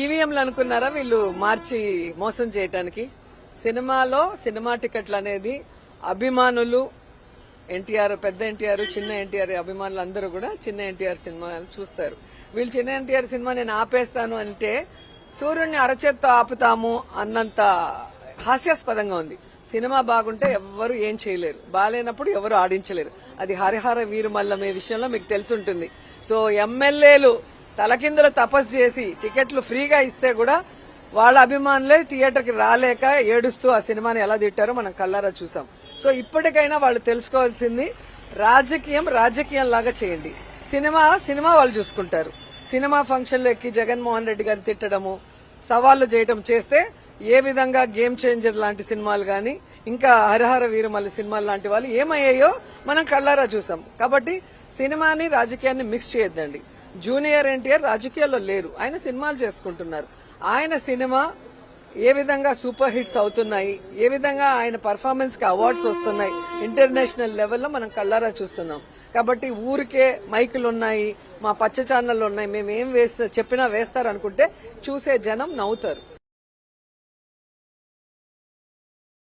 ఈవీఎంలు అనుకున్నారా వీళ్ళు మార్చి మోసం చేయడానికి? సినిమాలో సినిమా టికెట్లు అనేది అభిమానులు ఎన్టీఆర్, పెద్ద ఎన్టీఆర్, చిన్న ఎన్టీఆర్ అభిమానులు అందరూ కూడా చిన్న ఎన్టీఆర్ సినిమా చూస్తారు. వీళ్ళు చిన్న ఎన్టీఆర్ సినిమా నేను ఆపేస్తాను అంటే సూర్యుడిని అరచేత్తో ఆపుతాము అన్నంత హాస్యాస్పదంగా ఉంది. సినిమా బాగుంటే ఎవ్వరు ఏం చేయలేరు, బాగాలేనప్పుడు ఎవరు ఆడించలేరు. అది హరిహర వీరుమల్లమే విషయంలో మీకు తెలుసుంటుంది. సో ఎమ్మెల్యేలు తలకిందులు తపస్సు చేసి టికెట్లు ఫ్రీగా ఇస్తే కూడా వాళ్ళ అభిమానులే థియేటర్కి రాలేక ఏడుస్తూ ఆ సినిమాని ఎలా తిట్టారో మనం కళ్ళారా చూసాం. సో ఇప్పటికైనా వాళ్ళు తెలుసుకోవాల్సింది రాజకీయం లాగా చేయండి. సినిమా వాళ్ళు చూసుకుంటారు. సినిమా ఫంక్షన్లో ఎక్కి జగన్మోహన్ రెడ్డి గారిని తిట్టడము, సవాళ్లు చేయడం చేస్తే ఏ విధంగా గేమ్ చేంజర్ లాంటి సినిమాలు గాని ఇంకా హరిహర వీరమల్లి సినిమాలు లాంటి వాళ్ళు ఏమయ్యాయో మనం కళ్ళారా చూసాం. కాబట్టి సినిమాని రాజకీయాన్ని మిక్స్ చేయొద్దండి. జూనియర్ ఎన్టీఆర్ రాజకీయాల్లో లేరు, ఆయన సినిమాలు చేసుకుంటున్నారు. ఆయన సినిమా ఏ విధంగా సూపర్ హిట్స్ అవుతున్నాయి, ఏ విధంగా ఆయన పర్ఫార్మెన్స్ కి అవార్డ్స్ వస్తున్నాయి ఇంటర్నేషనల్ లెవెల్లో మనం కళ్ళారా చూస్తున్నాం. కాబట్టి ఊరికే మైకులు ఉన్నాయి, మా పచ్చ ఛానళ్ళు ఉన్నాయి, మేమేం చెప్పినా వేస్తారనుకుంటే చూసే జనం నవ్వుతారు.